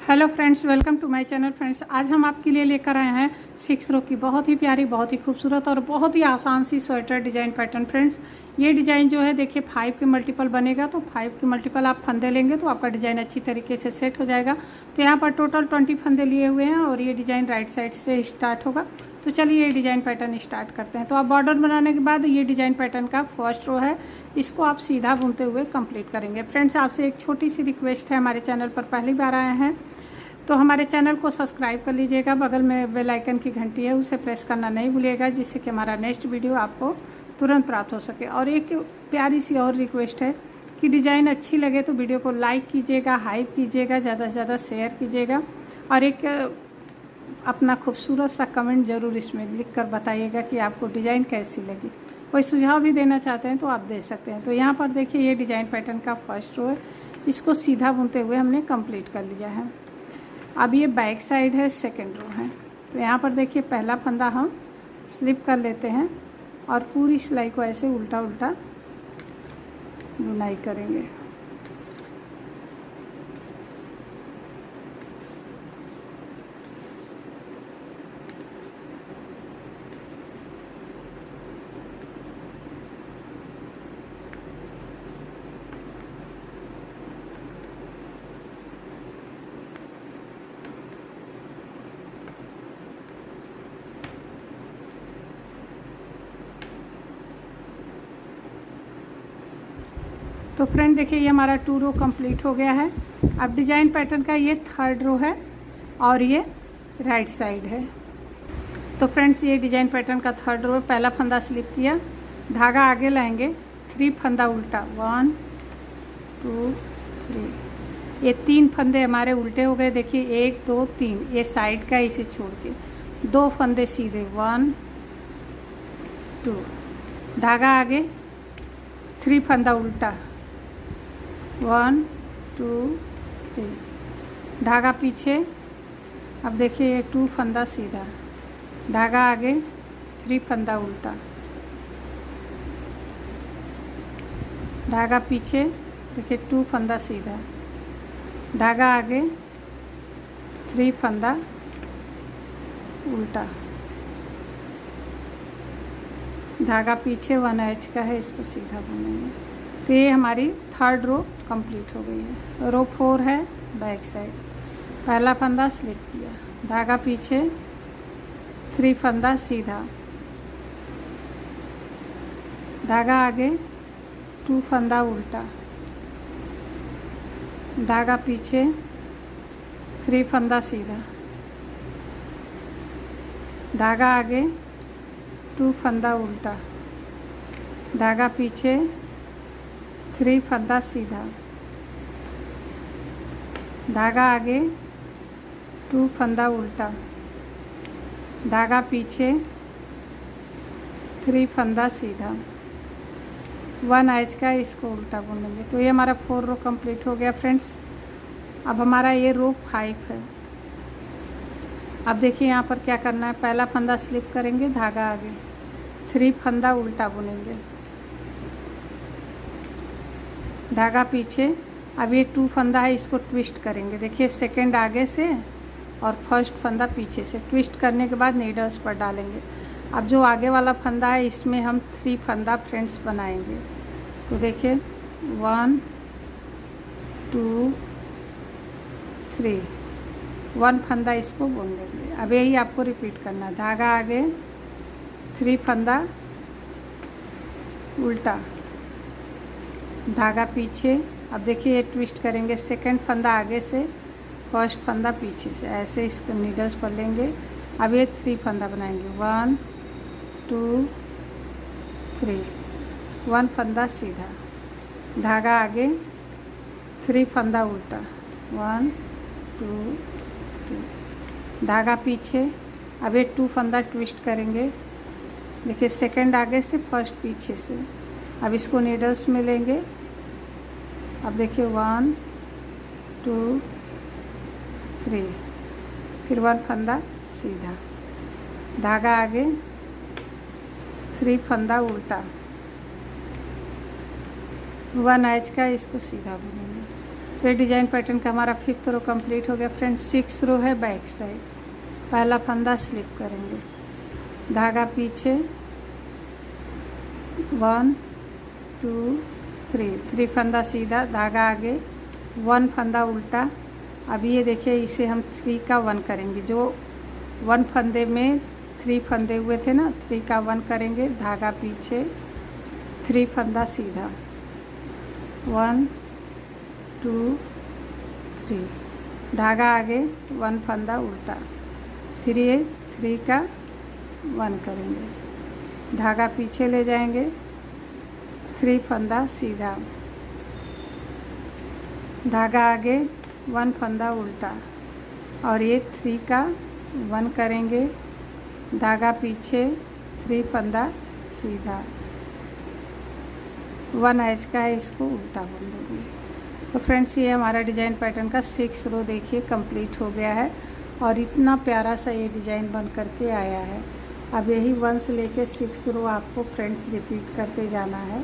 Hello friends, welcome to my channel. Friends, आज हम आपके लिए लेकर आए हैं 6 रो की बहुत ही प्यारी, बहुत ही खूबसूरत और बहुत ही आसान सी स्वेटर डिज़ाइन पैटर्न। फ्रेंड्स, ये डिज़ाइन जो है देखिए 5 के मल्टीपल बनेगा, तो 5 के मल्टीपल आप फंदे लेंगे तो आपका डिज़ाइन अच्छी तरीके से सेट हो जाएगा। तो यहाँ पर टोटल 20 फंदे लिए हुए हैं और ये डिज़ाइन राइट साइड से स्टार्ट होगा। तो चलिए ये डिज़ाइन पैटर्न स्टार्ट करते हैं। तो आप बॉर्डर बनाने के बाद ये डिज़ाइन पैटर्न का फर्स्ट रो है, इसको आप सीधा बुनते हुए कंप्लीट करेंगे। फ्रेंड्स, आपसे एक छोटी सी रिक्वेस्ट है, हमारे चैनल पर पहली बार आए हैं तो हमारे चैनल को सब्सक्राइब कर लीजिएगा। बगल में बेल आइकन की घंटी है, उसे प्रेस करना नहीं भूलिएगा, जिससे कि हमारा नेक्स्ट वीडियो आपको तुरंत प्राप्त हो सके। और एक प्यारी सी और रिक्वेस्ट है कि डिज़ाइन अच्छी लगे तो वीडियो को लाइक कीजिएगा, हाइप कीजिएगा, ज़्यादा से ज़्यादा शेयर कीजिएगा और एक अपना खूबसूरत सा कमेंट ज़रूर इसमें लिख कर बताइएगा कि आपको डिज़ाइन कैसी लगी। कोई सुझाव भी देना चाहते हैं तो आप दे सकते हैं। तो यहाँ पर देखिए ये डिज़ाइन पैटर्न का फर्स्ट रो है, इसको सीधा बुनते हुए हमने कंप्लीट कर लिया है। अब ये बैक साइड है, सेकेंड रो है। तो यहाँ पर देखिए पहला फंदा हम स्लिप कर लेते हैं और पूरी सिलाई को ऐसे उल्टा उल्टा बुनाई करेंगे। तो फ्रेंड देखिए ये हमारा 2 रो कंप्लीट हो गया है। अब डिज़ाइन पैटर्न का ये थर्ड रो है और ये राइट साइड है। तो फ्रेंड्स ये डिज़ाइन पैटर्न का थर्ड रो, पहला फंदा स्लिप किया, धागा आगे लाएंगे, 3 फंदा उल्टा, 1 2 3। ये 3 फंदे हमारे उल्टे हो गए। देखिए 1 2 3, ये साइड का इसे छोड़ के 2 फंदे सीधे, 1 2, धागा आगे, 3 फंदा उल्टा, 1 2 3, धागा पीछे। अब देखिए ये 2 फंदा सीधा, धागा आगे, 3 फंदा उल्टा, धागा पीछे, देखिए 2 फंदा सीधा, धागा आगे, 3 फंदा उल्टा, धागा पीछे 1 एच का है, इसको सीधा बुनेंगे। तो ये हमारी थर्ड रो कंप्लीट हो गई है। रो 4 है, बैक साइड, पहला फंदा स्लिप किया, धागा पीछे, 3 फंदा सीधा, धागा आगे, 2 फंदा उल्टा, धागा पीछे, 3 फंदा सीधा, धागा आगे, 2 फंदा उल्टा, धागा पीछे, 3 फंदा सीधा, धागा आगे, 2 फंदा उल्टा, धागा पीछे, 3 फंदा सीधा, 1 एच का, इसको उल्टा बुनेंगे। तो ये हमारा 4 रो कंप्लीट हो गया फ्रेंड्स। अब हमारा ये रो 5 है। अब देखिए यहाँ पर क्या करना है, पहला फंदा स्लिप करेंगे, धागा आगे, 3 फंदा उल्टा बुनेंगे, धागा पीछे। अब ये 2 फंदा है, इसको ट्विस्ट करेंगे। देखिए सेकंड आगे से और फर्स्ट फंदा पीछे से, ट्विस्ट करने के बाद नीडल्स पर डालेंगे। अब जो आगे वाला फंदा है इसमें हम 3 फंदा फ्रेंड्स बनाएंगे। तो देखिए 1 2 3, 1 फंदा इसको बुन लेंगे। अब यही आपको रिपीट करना, धागा आगे, 3 फंदा उल्टा, धागा पीछे। अब देखिए ये ट्विस्ट करेंगे, सेकंड फंदा आगे से, फर्स्ट फंदा पीछे से, ऐसे इसको नीडल्स पर लेंगे। अब ये 3 फंदा बनाएंगे, 1 2 3, 1 फंदा सीधा, धागा आगे, 3 फंदा उल्टा, 1 2 3, धागा पीछे। अब ये 2 फंदा ट्विस्ट करेंगे। देखिए सेकंड आगे से, फर्स्ट पीछे से। अब इसको नीडल्स में लेंगे। अब देखिए 1 2 3, फिर 1 फंदा सीधा, धागा आगे, 3 फंदा उल्टा, 1 एच का, इसको सीधा बुनेंगे। तो ये डिजाइन पैटर्न का हमारा 5th रो कंप्लीट हो गया फ्रेंड्स। 6th रो है बैक साइड। पहला फंदा स्लिप करेंगे, धागा पीछे 1 2 3 फंदा सीधा, धागा आगे, 1 फंदा उल्टा। अभी ये देखिए इसे हम 3 का 1 करेंगे, जो 1 फंदे में 3 फंदे हुए थे ना, 3 का 1 करेंगे, धागा पीछे, 3 फंदा सीधा, 1 2 3, धागा आगे, 1 फंदा उल्टा। फिर ये 3 का 1 करेंगे, धागा पीछे ले जाएंगे, 3 फंदा सीधा, धागा आगे, 1 फंदा उल्टा। और ये 3 का 1 करेंगे, धागा पीछे, 3 फंदा सीधा, 1 एज का है, इसको उल्टा बुन देंगे। तो फ्रेंड्स ये हमारा डिजाइन पैटर्न का 6 रो देखिए कंप्लीट हो गया है और इतना प्यारा सा ये डिजाइन बन करके आया है। अब यही 1 से लेके 6 रो आपको फ्रेंड्स रिपीट करते जाना है,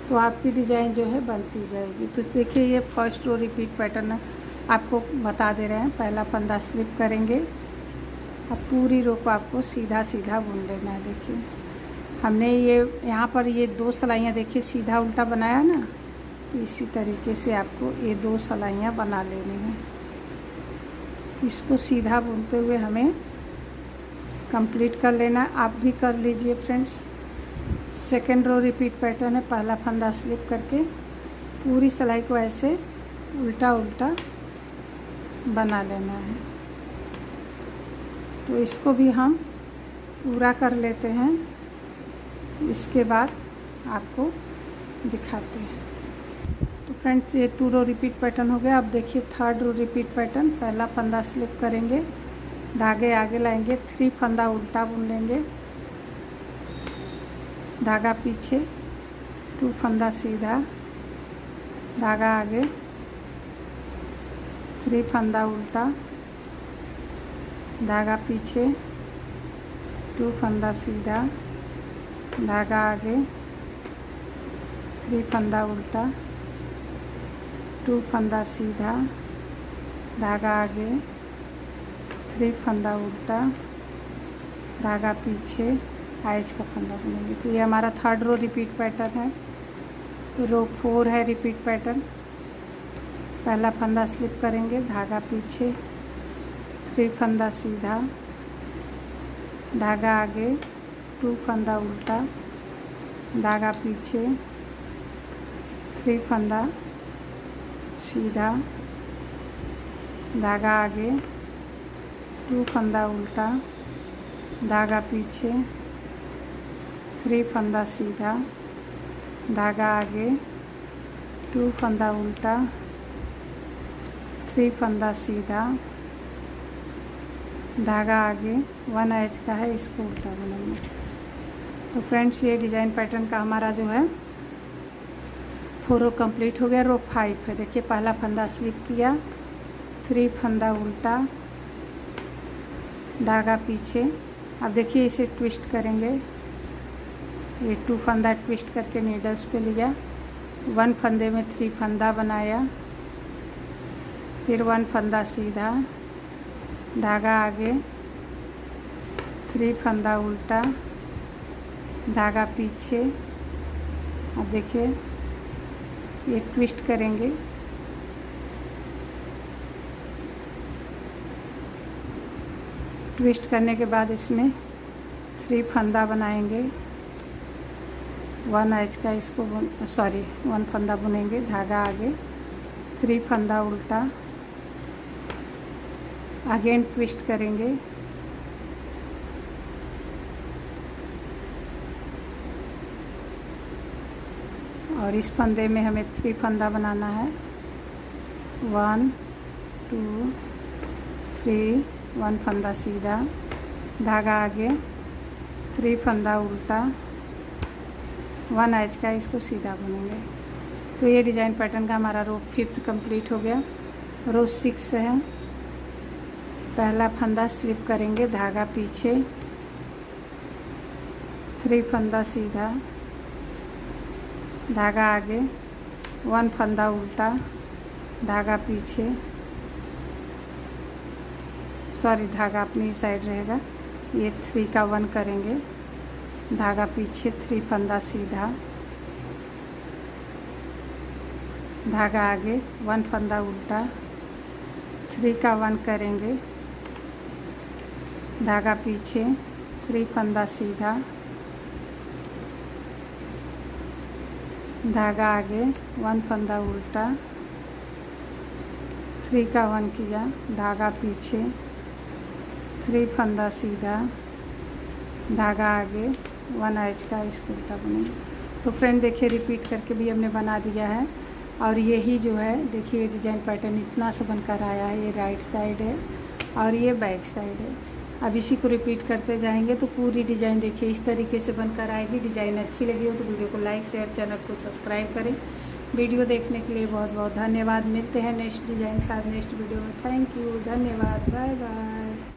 तो आपकी डिज़ाइन जो है बनती जाएगी। तो देखिए ये फर्स्ट रो रिपीट पैटर्न आपको बता दे रहे हैं। पहला फंदा स्लिप करेंगे, अब पूरी रो को आपको सीधा सीधा बुन लेना है। देखिए हमने ये यहाँ पर ये 2 सिलाइयाँ देखिए सीधा उल्टा बनाया ना, तो इसी तरीके से आपको ये 2 सिलाइयाँ बना लेनी है। इसको सीधा बुनते हुए हमें कंप्लीट कर लेना। आप भी कर लीजिए friends. Second row repeat pattern है। पहला फंदा स्लिप करके पूरी सिलाई को ऐसे उल्टा उल्टा बना लेना है। तो इसको भी हम पूरा कर लेते हैं, इसके बाद आपको दिखाते हैं। तो फ्रेंड्स ये 2 रो रिपीट पैटर्न हो गया। अब देखिए थर्ड रो रिपीट पैटर्न। पहला फंदा स्लिप करेंगे, धागे आगे लाएंगे, 3 फंदा उल्टा बुन लेंगे, धागा पीछे, 2 फंदा सीधा, धागा आगे, 3 फंदा उल्टा, धागा पीछे, 2 फंदा सीधा, धागा आगे, 3 फंदा उल्टा, 2 फंदा सीधा, धागा आगे, 3 फंदा उल्टा, धागा पीछे, एज का फंदा बुनेंगे। तो ये हमारा थर्ड रो रिपीट पैटर्न है। रो 4 है रिपीट पैटर्न। पहला फंदा स्लिप करेंगे, धागा पीछे, 3 फंदा सीधा, धागा आगे, 2 फंदा उल्टा, धागा पीछे, 3 फंदा सीधा, धागा आगे, 2 फंदा उल्टा, धागा पीछे, 3 फंदा सीधा, धागा आगे, 2 फंदा उल्टा, 3 फंदा सीधा, धागा आगे, 1 एज का है, इसको उल्टा बुनेंगे। तो फ्रेंड्स ये डिज़ाइन पैटर्न का हमारा जो है 4 रो कंप्लीट हो गया। रो 5 है। देखिए पहला फंदा स्लिप किया, 3 फंदा उल्टा, धागा पीछे। अब देखिए इसे ट्विस्ट करेंगे, ये 2 फंदा ट्विस्ट करके नीडल्स पे लिया, 1 फंदे में 3 फंदा बनाया, फिर 1 फंदा सीधा, धागा आगे, 3 फंदा उल्टा, धागा पीछे। अब देखिए ये ट्विस्ट करेंगे, ट्विस्ट करने के बाद इसमें 3 फंदा बनाएंगे, 1 एज का, इसको 1 फंदा बुनेंगे, धागा आगे, 3 फंदा उल्टा, अगेन ट्विस्ट करेंगे, और इस फंदे में हमें 3 फंदा बनाना है, 1 2 3, 1 फंदा सीधा, धागा आगे, 3 फंदा उल्टा, 1 एज का, इसको सीधा बुनेंगे। तो ये डिज़ाइन पैटर्न का हमारा रो 5th कंप्लीट हो गया। रो 6 है। पहला फंदा स्लिप करेंगे, धागा पीछे, 3 फंदा सीधा, धागा आगे, 1 फंदा उल्टा, धागा पीछे, सॉरी धागा अपनी साइड रहेगा। ये 3 का 1 करेंगे, धागा पीछे, 3 फंदा सीधा, धागा आगे, 1 फंदा उल्टा, 3 का 1 करेंगे, धागा पीछे, 3 फंदा सीधा, धागा आगे, 1 फंदा उल्टा, 3 का 1 किया, धागा पीछे, 3 फंदा सीधा, धागा आगे, 1 एच का इसको उल्टा बनेगा। तो फ्रेंड देखिए रिपीट करके भी हमने बना दिया है। और यही जो है देखिए डिज़ाइन पैटर्न इतना सा बनकर आया है। ये राइट साइड है और ये बैक साइड है। अब इसी को रिपीट करते जाएंगे तो पूरी डिज़ाइन देखिए इस तरीके से बनकर आएगी। डिज़ाइन अच्छी लगी हो तो वीडियो को लाइक शेयर, चैनल को सब्सक्राइब करें। वीडियो देखने के लिए बहुत बहुत धन्यवाद। मिलते हैं नेक्स्ट डिज़ाइन के साथ नेक्स्ट वीडियो में। थैंक यू, धन्यवाद, बाय बाय।